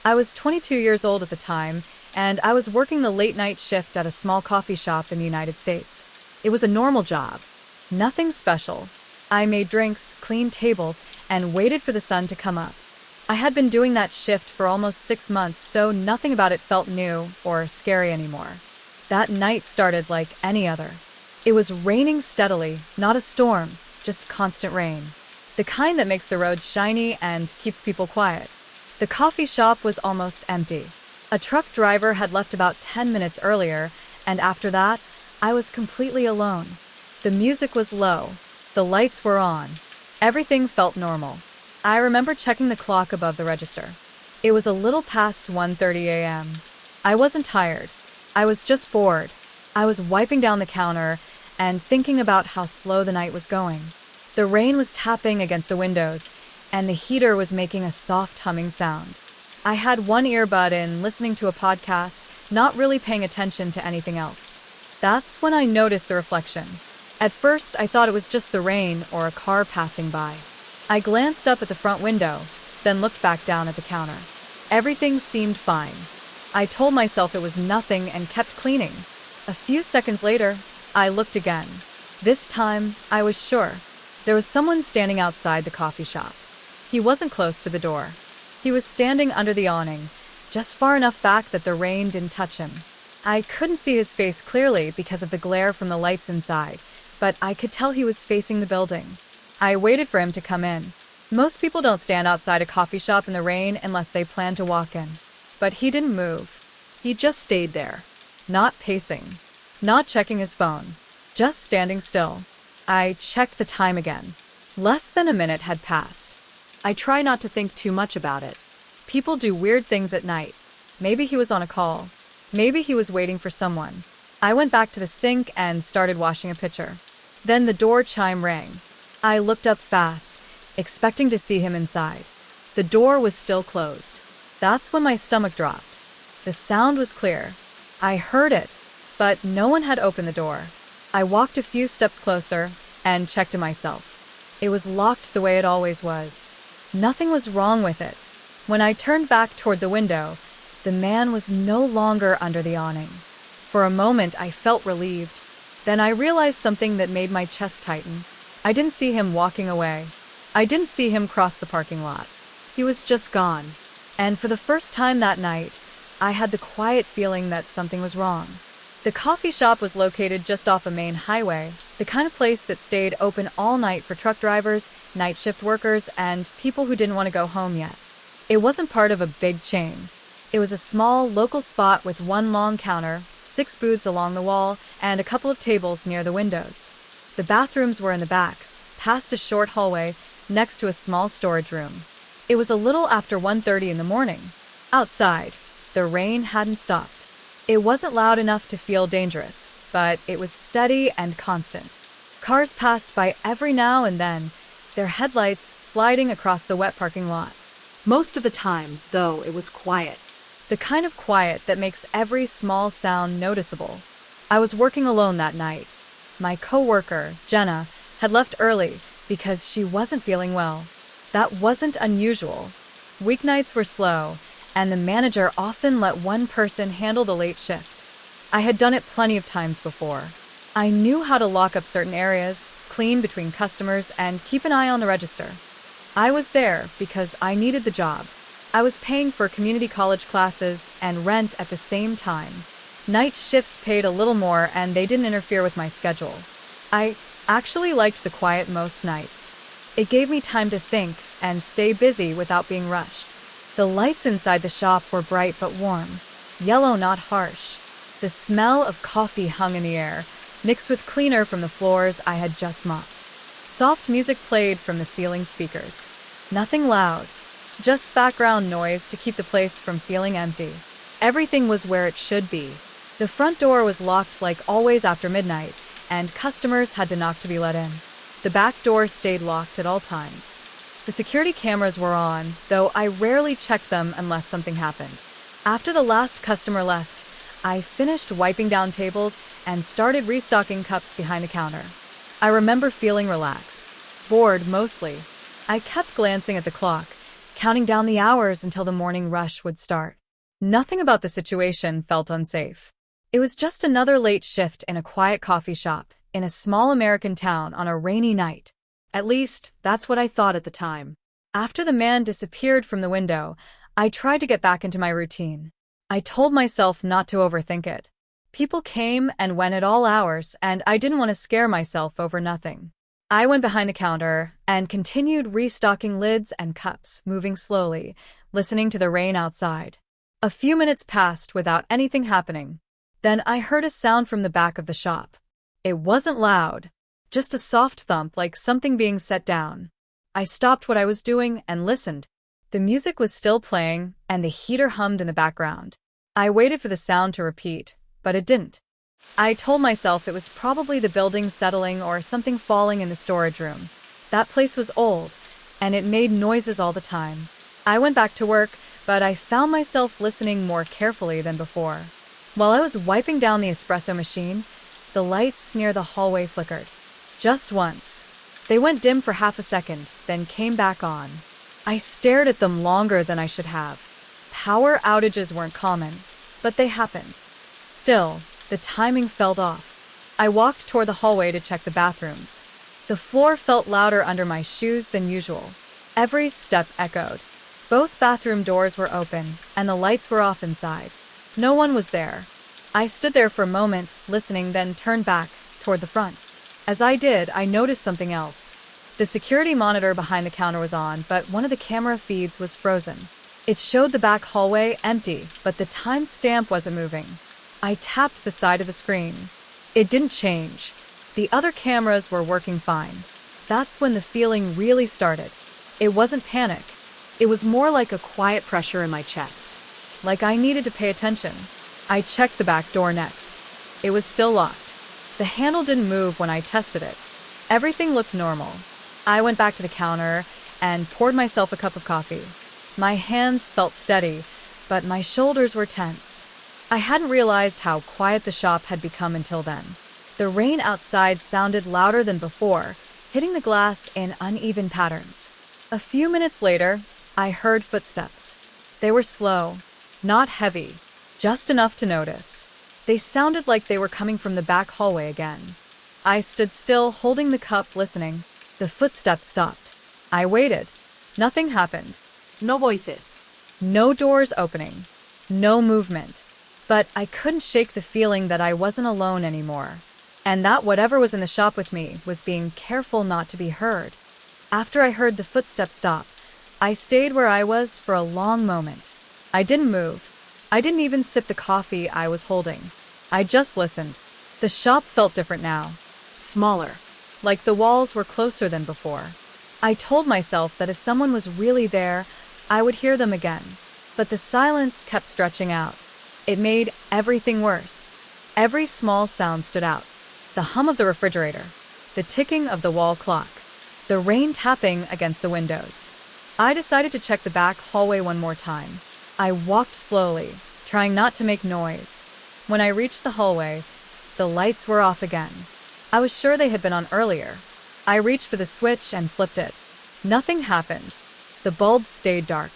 I was 22 years old at the time, and I was working the late night shift at a small coffee shop in the United States. It was a normal job. Nothing special. I made drinks, cleaned tables, and waited for the sun to come up. I had been doing that shift for almost 6 months, so nothing about it felt new or scary anymore. That night started like any other. It was raining steadily, not a storm, just constant rain. The kind that makes the roads shiny and keeps people quiet. The coffee shop was almost empty. A truck driver had left about 10 minutes earlier, and after that, I was completely alone. The music was low. The lights were on. Everything felt normal. I remember checking the clock above the register. It was a little past 1:30 a.m. I wasn't tired. I was just bored. I was wiping down the counter and thinking about how slow the night was going. The rain was tapping against the windows, and the heater was making a soft humming sound. I had one earbud in, listening to a podcast, not really paying attention to anything else. That's when I noticed the reflection. At first, I thought it was just the rain or a car passing by. I glanced up at the front window, then looked back down at the counter. Everything seemed fine. I told myself it was nothing and kept cleaning. A few seconds later, I looked again. This time, I was sure. There was someone standing outside the coffee shop. He wasn't close to the door. He was standing under the awning, just far enough back that the rain didn't touch him. I couldn't see his face clearly because of the glare from the lights inside, but I could tell he was facing the building. I waited for him to come in. Most people don't stand outside a coffee shop in the rain unless they plan to walk in. But he didn't move. He just stayed there. Not pacing. Not checking his phone. Just standing still. I checked the time again. Less than a minute had passed. I try not to think too much about it. People do weird things at night. Maybe he was on a call. Maybe he was waiting for someone. I went back to the sink and started washing a pitcher. Then the door chime rang. I looked up fast, expecting to see him inside. The door was still closed. That's when my stomach dropped. The sound was clear. I heard it, but no one had opened the door. I walked a few steps closer and checked it myself. It was locked the way it always was. Nothing was wrong with it. When I turned back toward the window, the man was no longer under the awning. For a moment, I felt relieved. Then I realized something that made my chest tighten. I didn't see him walking away. I didn't see him cross the parking lot. He was just gone. And for the first time that night, I had the quiet feeling that something was wrong. The coffee shop was located just off a main highway, the kind of place that stayed open all night for truck drivers, night shift workers, and people who didn't want to go home yet. It wasn't part of a big chain. It was a small, local spot with one long counter, 6 booths along the wall, and a couple of tables near the windows. The bathrooms were in the back, past a short hallway, next to a small storage room. It was a little after 1:30 in the morning. Outside, the rain hadn't stopped. It wasn't loud enough to feel dangerous, but it was steady and constant. Cars passed by every now and then, their headlights sliding across the wet parking lot. Most of the time, though, it was quiet. The kind of quiet that makes every small sound noticeable. I was working alone that night. My coworker, Jenna, had left early because she wasn't feeling well. That wasn't unusual. Weeknights were slow, and the manager often let one person handle the late shift. I had done it plenty of times before. I knew how to lock up certain areas, clean between customers, and keep an eye on the register. I was there because I needed the job. I was paying for community college classes and rent at the same time. Night shifts paid a little more and they didn't interfere with my schedule. I actually liked the quiet most nights. It gave me time to think and stay busy without being rushed. The lights inside the shop were bright but warm. Yellow, not harsh. The smell of coffee hung in the air, mixed with cleaner from the floors I had just mopped. Soft music played from the ceiling speakers. Nothing loud, just background noise to keep the place from feeling empty. Everything was where it should be. The front door was locked like always after midnight, and customers had to knock to be let in. The back door stayed locked at all times. The security cameras were on, though I rarely checked them unless something happened. After the last customer left, I finished wiping down tables and started restocking cups behind the counter. I remember feeling relaxed, bored mostly. I kept glancing at the clock, counting down the hours until the morning rush would start. Nothing about the situation felt unsafe. It was just another late shift in a quiet coffee shop in a small American town on a rainy night. At least, that's what I thought at the time. After the man disappeared from the window, I tried to get back into my routine. I told myself not to overthink it. People came and went at all hours, and I didn't want to scare myself over nothing. I went behind the counter and continued restocking lids and cups, moving slowly, listening to the rain outside. A few minutes passed without anything happening. Then I heard a sound from the back of the shop. It wasn't loud, just a soft thump like something being set down. I stopped what I was doing and listened. The music was still playing, and the heater hummed in the background. I waited for the sound to repeat, but it didn't. I told myself it was probably the building settling or something falling in the storage room. That place was old, and it made noises all the time. I went back to work, but I found myself listening more carefully than before. While I was wiping down the espresso machine, the lights near the hallway flickered. Just once. They went dim for half a second, then came back on. I stared at them longer than I should have. Power outages weren't common, but they happened. Still, the timing felt off. I walked toward the hallway to check the bathrooms. The floor felt louder under my shoes than usual. Every step echoed. Both bathroom doors were open, and the lights were off inside. No one was there. I stood there for a moment, listening, then turned back, toward the front. As I did, I noticed something else. The security monitor behind the counter was on, but one of the camera feeds was frozen. It showed the back hallway empty, but the timestamp wasn't moving. I tapped the side of the screen. It didn't change. The other cameras were working fine. That's when the feeling really started. It wasn't panic. It was more like a quiet pressure in my chest. Like I needed to pay attention. I checked the back door next. It was still locked. The handle didn't move when I tested it. Everything looked normal. I went back to the counter and poured myself a cup of coffee. My hands felt steady, but my shoulders were tense. I hadn't realized how quiet the shop had become until then. The rain outside sounded louder than before, hitting the glass in uneven patterns. A few minutes later, I heard footsteps. They were slow, not heavy, just enough to notice. They sounded like they were coming from the back hallway again. I stood still, holding the cup, listening. The footsteps stopped. I waited. Nothing happened. No voices. No doors opening. No movement. But I couldn't shake the feeling that I wasn't alone anymore, and that whatever was in the shop with me was being careful not to be heard. After I heard the footsteps stop, I stayed where I was for a long moment. I didn't move. I didn't even sip the coffee I was holding. I just listened. The shop felt different now. Smaller. Like the walls were closer than before. I told myself that if someone was really there, I would hear them again. But the silence kept stretching out. It made everything worse. Every small sound stood out. The hum of the refrigerator. The ticking of the wall clock. The rain tapping against the windows. I decided to check the back hallway one more time. I walked slowly, trying not to make noise. When I reached the hallway, the lights were off again. I was sure they had been on earlier. I reached for the switch and flipped it. Nothing happened. The bulbs stayed dark.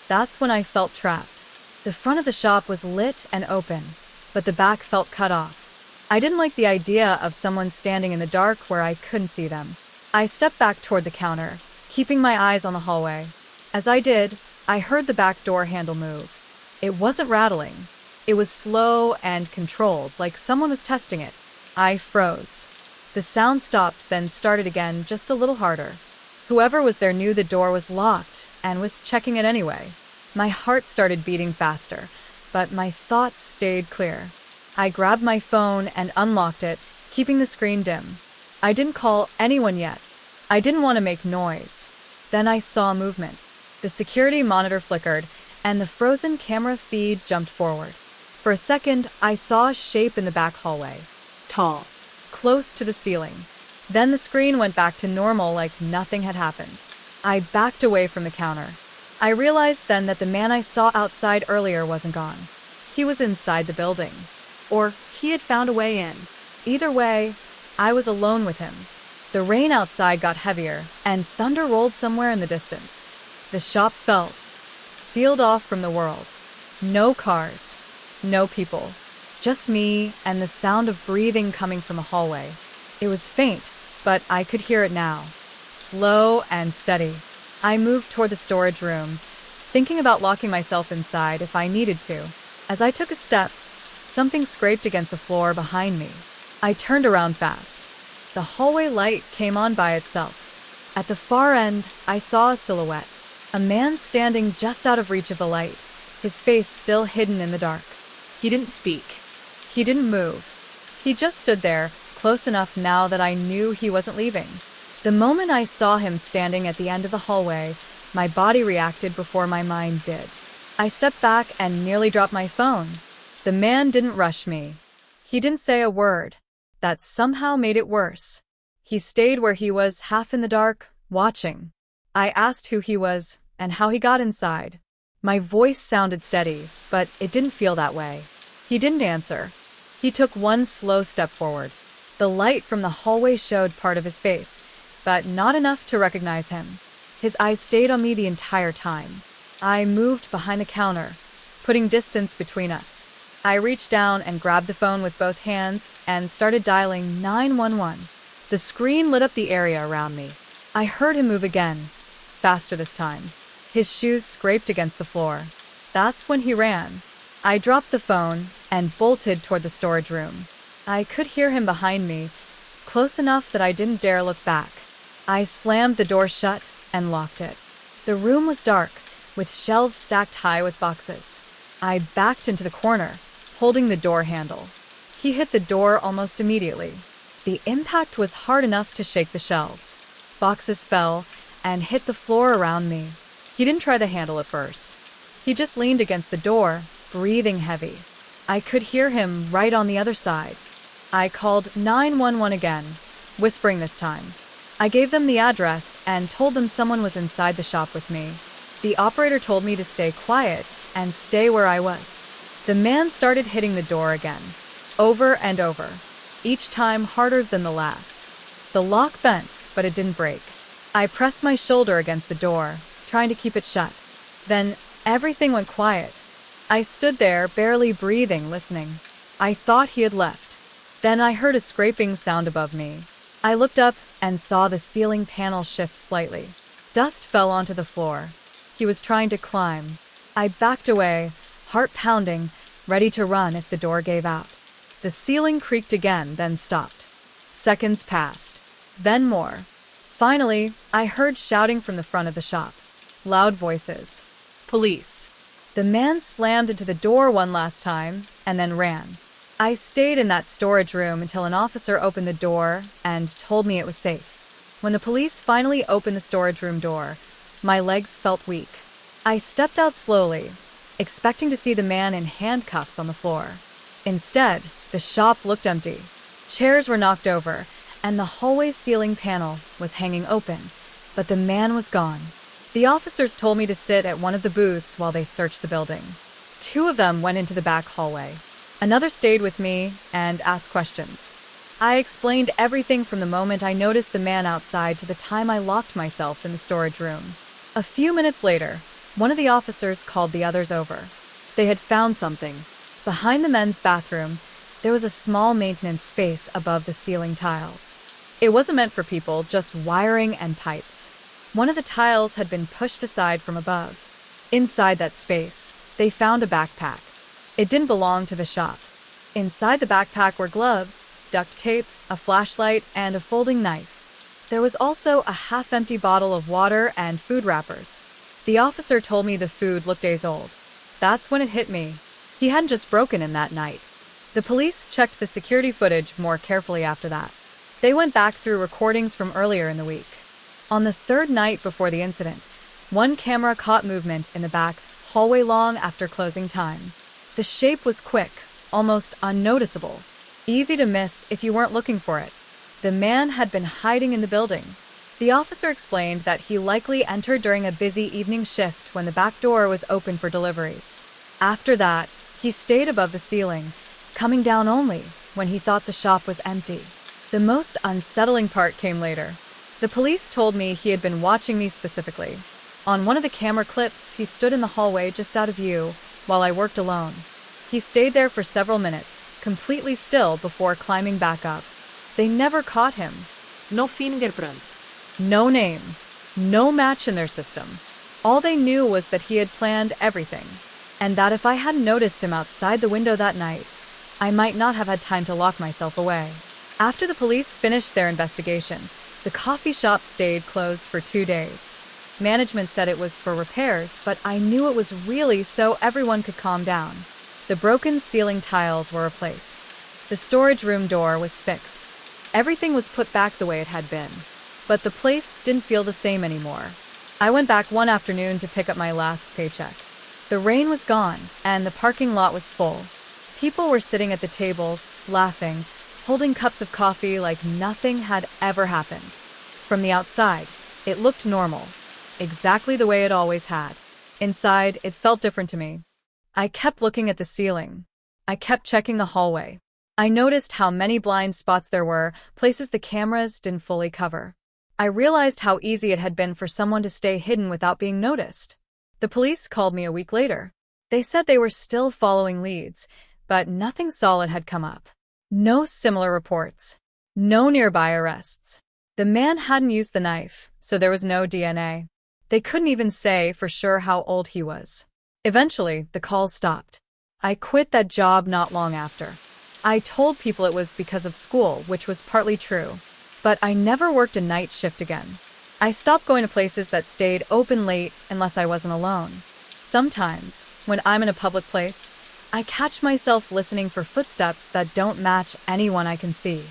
That's when I felt trapped. The front of the shop was lit and open, but the back felt cut off. I didn't like the idea of someone standing in the dark where I couldn't see them. I stepped back toward the counter, keeping my eyes on the hallway. As I did, I heard the back door handle move. It wasn't rattling. It was slow and controlled, like someone was testing it. I froze. The sound stopped, then started again, just a little harder. Whoever was there knew the door was locked and was checking it anyway. My heart started beating faster, but my thoughts stayed clear. I grabbed my phone and unlocked it, keeping the screen dim. I didn't call anyone yet. I didn't want to make noise. Then I saw movement. The security monitor flickered, and the frozen camera feed jumped forward. For a second, I saw a shape in the back hallway. Tall. Close to the ceiling. Then the screen went back to normal like nothing had happened. I backed away from the counter. I realized then that the man I saw outside earlier wasn't gone. He was inside the building. Or he had found a way in. Either way, I was alone with him. The rain outside got heavier, and thunder rolled somewhere in the distance. The shop felt sealed off from the world. No cars, no people, just me and the sound of breathing coming from the hallway. It was faint, but I could hear it now, slow and steady. I moved toward the storage room, thinking about locking myself inside if I needed to. As I took a step, something scraped against the floor behind me. I turned around fast. The hallway light came on by itself. At the far end, I saw a silhouette. A man standing just out of reach of the light, his face still hidden in the dark. He didn't speak. He didn't move. He just stood there, close enough now that I knew he wasn't leaving. The moment I saw him standing at the end of the hallway, my body reacted before my mind did. I stepped back and nearly dropped my phone. The man didn't rush me. He didn't say a word. That somehow made it worse. He stayed where he was, half in the dark, watching. I asked who he was and how he got inside. My voice sounded steady, but it didn't feel that way. He didn't answer. He took one slow step forward. The light from the hallway showed part of his face, but not enough to recognize him. His eyes stayed on me the entire time. I moved behind the counter, putting distance between us. I reached down and grabbed the phone with both hands and started dialing 911. The screen lit up the area around me. I heard him move again, faster this time. His shoes scraped against the floor. That's when he ran. I dropped the phone and bolted toward the storage room. I could hear him behind me, close enough that I didn't dare look back. I slammed the door shut and locked it. The room was dark, with shelves stacked high with boxes. I backed into the corner, holding the door handle. He hit the door almost immediately. The impact was hard enough to shake the shelves. Boxes fell and hit the floor around me. He didn't try the handle at first. He just leaned against the door, breathing heavy. I could hear him right on the other side. I called 911 again, whispering this time. I gave them the address and told them someone was inside the shop with me. The operator told me to stay quiet and stay where I was. The man started hitting the door again, over and over, each time harder than the last. The lock bent, but it didn't break. I pressed my shoulder against the door, trying to keep it shut. Then everything went quiet. I stood there, barely breathing, listening. I thought he had left. Then I heard a scraping sound above me. I looked up and saw the ceiling panel shift slightly. Dust fell onto the floor. He was trying to climb. I backed away, heart pounding, ready to run if the door gave out. The ceiling creaked again, then stopped. Seconds passed. Then more. Finally, I heard shouting from the front of the shop. Loud voices. Police. The man slammed into the door one last time and then ran. I stayed in that storage room until an officer opened the door and told me it was safe. When the police finally opened the storage room door, my legs felt weak. I stepped out slowly, expecting to see the man in handcuffs on the floor. Instead, the shop looked empty. Chairs were knocked over, and the hallway ceiling panel was hanging open, but the man was gone. The officers told me to sit at one of the booths while they searched the building. 2 of them went into the back hallway. Another stayed with me and asked questions. I explained everything from the moment I noticed the man outside to the time I locked myself in the storage room. A few minutes later, one of the officers called the others over. They had found something. Behind the men's bathroom, there was a small maintenance space above the ceiling tiles. It wasn't meant for people, just wiring and pipes. One of the tiles had been pushed aside from above. Inside that space, they found a backpack. It didn't belong to the shop. Inside the backpack were gloves, duct tape, a flashlight, and a folding knife. There was also a half-empty bottle of water and food wrappers. The officer told me the food looked days old. That's when it hit me. He hadn't just broken in that night. The police checked the security footage more carefully after that. They went back through recordings from earlier in the week. On the 3rd night before the incident, one camera caught movement in the back hallway long after closing time. The shape was quick, almost unnoticeable, easy to miss if you weren't looking for it. The man had been hiding in the building. The officer explained that he likely entered during a busy evening shift when the back door was open for deliveries. After that, he stayed above the ceiling, coming down only when he thought the shop was empty. The most unsettling part came later. The police told me he had been watching me specifically. On one of the camera clips, he stood in the hallway just out of view while I worked alone. He stayed there for several minutes, completely still before climbing back up. They never caught him. No fingerprints. No name. No match in their system. All they knew was that he had planned everything, and that if I hadn't noticed him outside the window that night, I might not have had time to lock myself away. After the police finished their investigation, the coffee shop stayed closed for 2 days. Management said it was for repairs, but I knew it was really so everyone could calm down. The broken ceiling tiles were replaced. The storage room door was fixed. Everything was put back the way it had been. But the place didn't feel the same anymore. I went back one afternoon to pick up my last paycheck. The rain was gone, and the parking lot was full. People were sitting at the tables, laughing, holding cups of coffee like nothing had ever happened. From the outside, it looked normal, exactly the way it always had. Inside, it felt different to me. I kept looking at the ceiling. I kept checking the hallway. I noticed how many blind spots there were, places the cameras didn't fully cover. I realized how easy it had been for someone to stay hidden without being noticed. The police called me a week later. They said they were still following leads, but nothing solid had come up. No similar reports. No nearby arrests. The man hadn't used the knife, so there was no DNA. They couldn't even say for sure how old he was. Eventually, the calls stopped. I quit that job not long after. I told people it was because of school, which was partly true. But I never worked a night shift again. I stopped going to places that stayed open late unless I wasn't alone. Sometimes, when I'm in a public place, I catch myself listening for footsteps that don't match anyone I can see.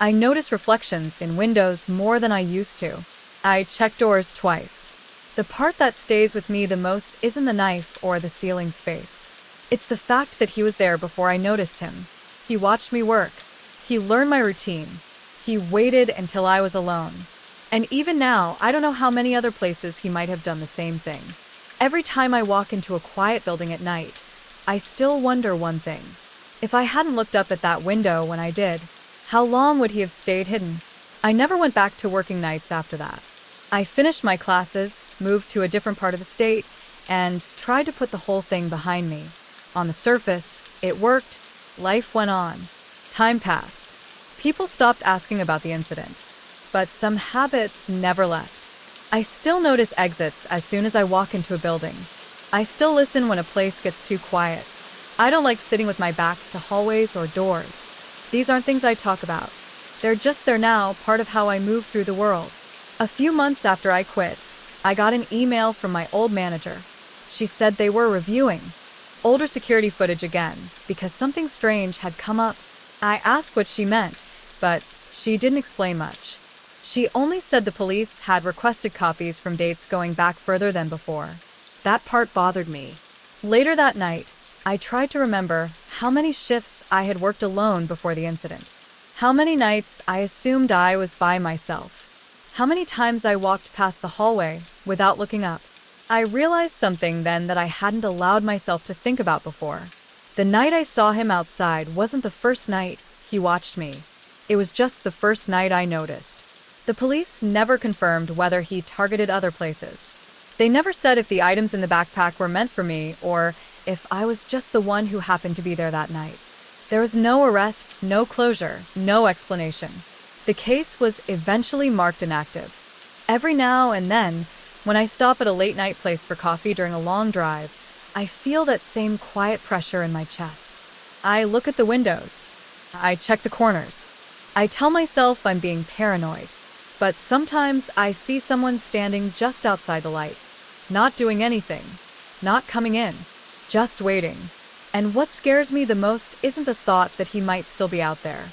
I notice reflections in windows more than I used to. I check doors twice. The part that stays with me the most isn't the knife or the ceiling space. It's the fact that he was there before I noticed him. He watched me work. He learned my routine. He waited until I was alone. And even now, I don't know how many other places he might have done the same thing. Every time I walk into a quiet building at night, I still wonder one thing. If I hadn't looked up at that window when I did, how long would he have stayed hidden? I never went back to working nights after that. I finished my classes, moved to a different part of the state, and tried to put the whole thing behind me. On the surface, it worked. Life went on. Time passed. People stopped asking about the incident. But some habits never left. I still notice exits as soon as I walk into a building. I still listen when a place gets too quiet. I don't like sitting with my back to hallways or doors. These aren't things I talk about. They're just there now, part of how I move through the world. A few months after I quit, I got an email from my old manager. She said they were reviewing older security footage again because something strange had come up. I asked what she meant, but she didn't explain much. She only said the police had requested copies from dates going back further than before. That part bothered me. Later that night, I tried to remember how many shifts I had worked alone before the incident. How many nights I assumed I was by myself. How many times I walked past the hallway without looking up. I realized something then that I hadn't allowed myself to think about before. The night I saw him outside wasn't the first night he watched me. It was just the first night I noticed. The police never confirmed whether he targeted other places. They never said if the items in the backpack were meant for me or if I was just the one who happened to be there that night. There was no arrest, no closure, no explanation. The case was eventually marked inactive. Every now and then, when I stop at a late-night place for coffee during a long drive, I feel that same quiet pressure in my chest. I look at the windows. I check the corners. I tell myself I'm being paranoid. But sometimes I see someone standing just outside the light, not doing anything, not coming in, just waiting. And what scares me the most isn't the thought that he might still be out there.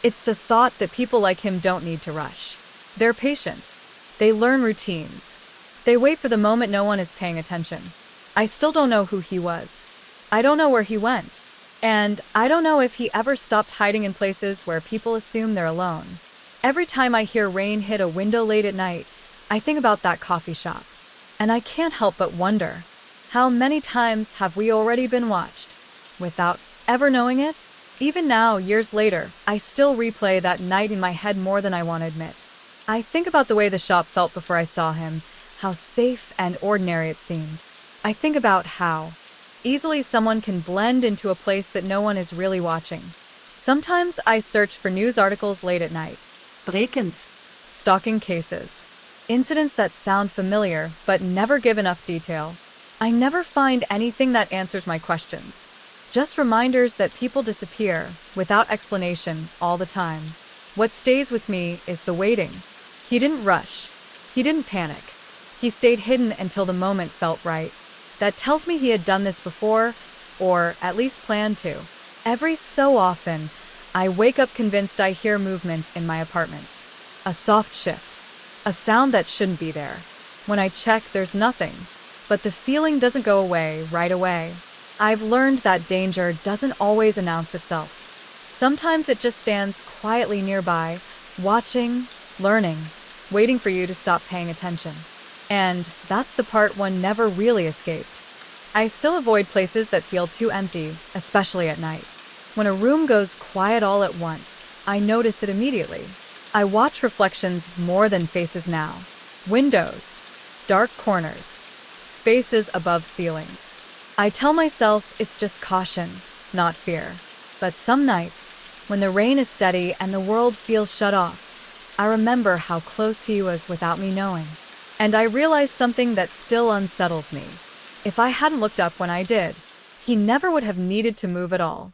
It's the thought that people like him don't need to rush. They're patient. They learn routines. They wait for the moment no one is paying attention. I still don't know who he was. I don't know where he went. And I don't know if he ever stopped hiding in places where people assume they're alone. Every time I hear rain hit a window late at night, I think about that coffee shop. And I can't help but wonder, how many times have we already been watched without ever knowing it? Even now, years later, I still replay that night in my head more than I want to admit. I think about the way the shop felt before I saw him, how safe and ordinary it seemed. I think about how easily someone can blend into a place that no one is really watching. Sometimes I search for news articles late at night, Brekens. stalking cases, incidents that sound familiar but never give enough detail. I never find anything that answers my questions, just reminders that people disappear without explanation all the time. What stays with me is the waiting. He didn't rush. He didn't panic. He stayed hidden until the moment felt right. That tells me he had done this before, or at least planned to. Every so often, I wake up convinced I hear movement in my apartment. A soft shift. A sound that shouldn't be there. When I check, there's nothing. But the feeling doesn't go away right away. I've learned that danger doesn't always announce itself. Sometimes it just stands quietly nearby, watching, learning, waiting for you to stop paying attention. And that's the part one never really escaped. I still avoid places that feel too empty, especially at night. When a room goes quiet all at once, I notice it immediately. I watch reflections more than faces now. Windows, dark corners, spaces above ceilings. I tell myself it's just caution, not fear. But some nights, when the rain is steady and the world feels shut off, I remember how close he was without me knowing. And I realize something that still unsettles me. If I hadn't looked up when I did, he never would have needed to move at all.